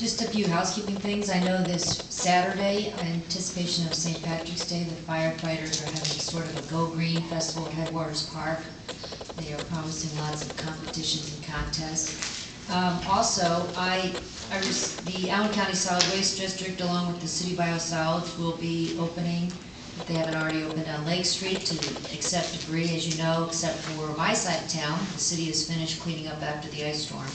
Just a few housekeeping things. I know this Saturday, in anticipation of St. Patrick's Day, the firefighters are having sort of a Go Green Festival at Headwaters Park. They are promising lots of competitions and contests. Also, the Allen County Solid Waste District, along with the City Biosolids, will be opening, if they haven't already opened, on Lake Street to accept debris, as you know, except for my side of town. The city has finished cleaning up after the ice storm.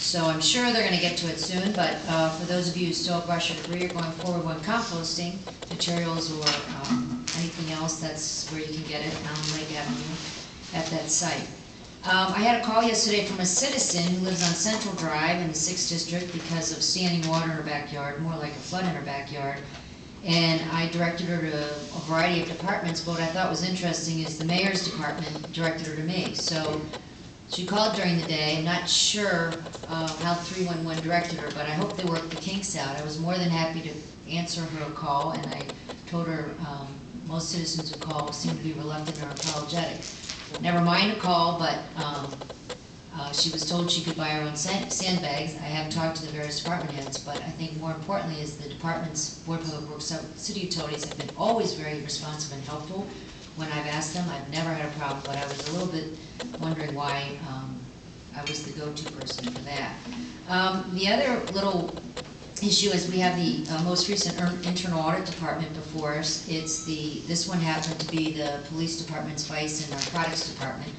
So I'm sure they're going to get to it soon, but for those of you who still brush your debris or going forward when composting materials or anything else, that's where you can get it on Lake Avenue at that site. I had a call yesterday from a citizen who lives on Central Drive in the 6th District because of standing water in her backyard, more like a flood in her backyard. And I directed her to a variety of departments, but what I thought was interesting is the mayor's department directed her to me. So she called during the day. I'm not sure how 311 directed her, but I hope they worked the kinks out. I was more than happy to answer her call, and I told her most citizens who call seem to be reluctant or apologetic. Never mind a call, but she was told she could buy her own sandbags. I have talked to the various department heads, but I think more importantly is the department's Board of Public Works, city utilities have been always very responsive and helpful. When I've asked them, I've never had a problem, but I was a little bit wondering why I was the go-to person for that. The other little issue is we have the most recent internal audit department before us. This one happened to be the police department's vice and narcotics department.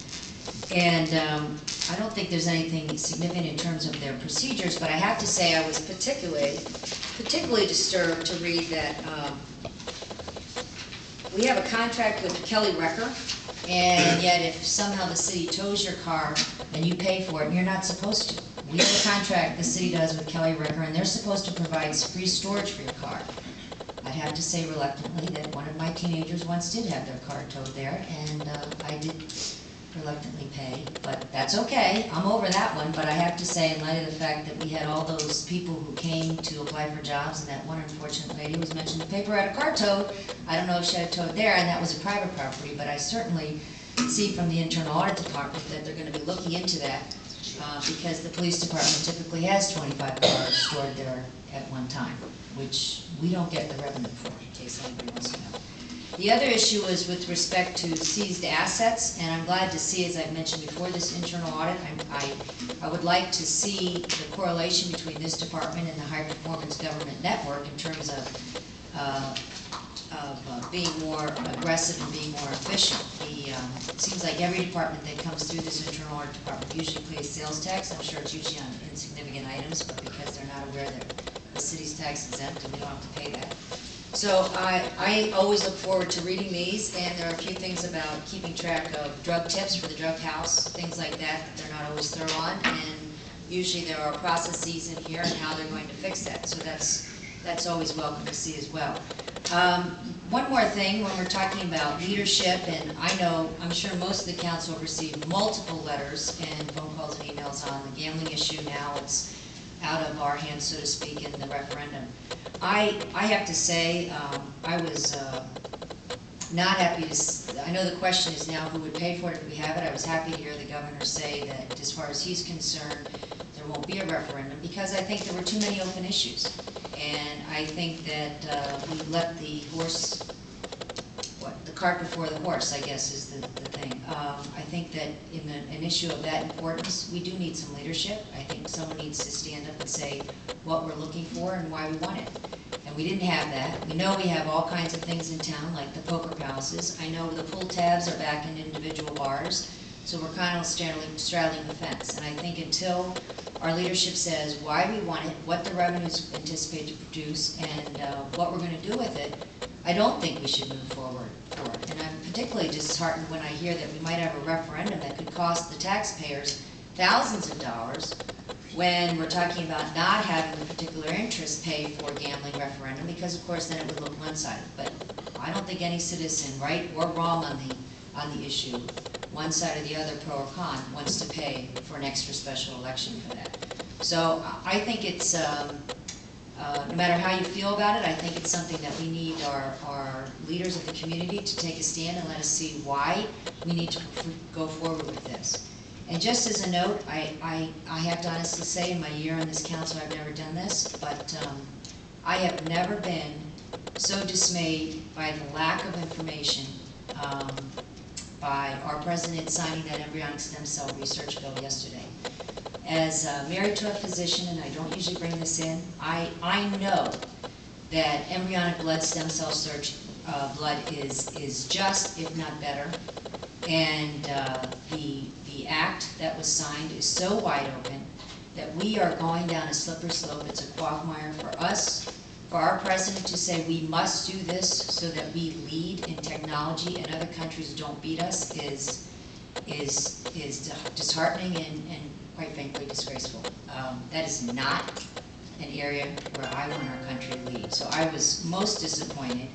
And I don't think there's anything significant in terms of their procedures, but I have to say I was particularly disturbed to read that we have a contract with Kelly Wrecker, and yet if somehow the city tows your car and you pay for it, and you're not supposed to. We have a contract the city does with Kelly Wrecker, and they're supposed to provide free storage for your car. I'd have to say reluctantly that one of my teenagers once did have their car towed there, and I did reluctantly pay, but that's okay. I'm over that one, but I have to say, in light of the fact that we had all those people who came to apply for jobs, and that one unfortunate lady was mentioned in the paper had a car towed. I don't know if she had it towed there, and that was a private property, but I certainly see from the internal audit department that they're going to be looking into that because the police department typically has 25 cars stored there at one time, which we don't get the revenue for, in case anybody wants to know. The other issue is with respect to seized assets, and I'm glad to see, as I mentioned before, this internal audit. I would like to see the correlation between this department and the High Performance Government Network in terms of being more aggressive and being more efficient. It seems like every department that comes through this internal audit department usually pays sales tax. I'm sure it's usually on insignificant items, but because they're not aware that the city's tax exempt and they don't have to pay that. So I always look forward to reading these, and there are a few things about keeping track of drug tips for the drug house, things like that they're not always thorough on, and usually there are processes in here and how they're going to fix that. So that's always welcome to see as well. One more thing, when we're talking about leadership, and I'm sure most of the council have received multiple letters and phone calls and emails on the gambling issue. Now it's out of our hands, so to speak, in the referendum. I have to say, I was not happy to, I know the question is now who would pay for it if we have it. I was happy to hear the governor say that as far as he's concerned, there won't be a referendum, because I think there were too many open issues. And I think that we let the cart before the horse, I guess, is the thing. I think that in an issue of that importance, we do need some leadership. I think someone needs to stand up and say what we're looking for and why we want it. And we didn't have that. We know we have all kinds of things in town, like the poker palaces. I know the pull tabs are back in individual bars, so we're kind of straddling the fence. And I think until our leadership says why we want it, what the revenues anticipate to produce, and what we're going to do with it, I don't think we should move forward for it. And I'm particularly disheartened when I hear that we might have a referendum that could cost the taxpayers thousands of dollars, when we're talking about not having a particular interest pay for a gambling referendum, because of course then it would look one-sided. But I don't think any citizen, right or wrong on the issue, one side or the other, pro or con, wants to pay for an extra special election for that. So I think it's, no matter how you feel about it, I think it's something that we need our leaders of the community to take a stand and let us see why we need to go forward with this. And just as a note, I have to honestly say, in my year on this council, I've never done this, but I have never been so dismayed by the lack of information by our president signing that embryonic stem cell research bill yesterday. As married to a physician, and I don't usually bring this in, I know that embryonic blood stem cell blood is just, if not better, and the act that was signed is so wide open that we are going down a slippery slope. It's a quagmire for us, for our president to say we must do this so that we lead in technology and other countries don't beat us is disheartening and quite frankly disgraceful. That is not an area where I want our country to lead. So I was most disappointed.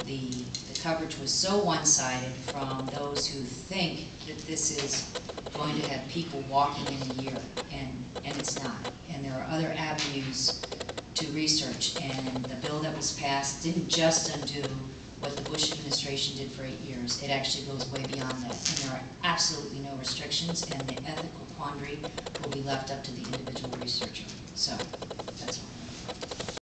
The coverage was so one-sided from those who think that this is going to have people walking in a year, and it's not. And there are other avenues to research, and the bill that was passed didn't just undo what the Bush administration did for 8 years. It actually goes way beyond that, and there are absolutely no restrictions, and the ethical quandary will be left up to the individual researcher. So, that's all.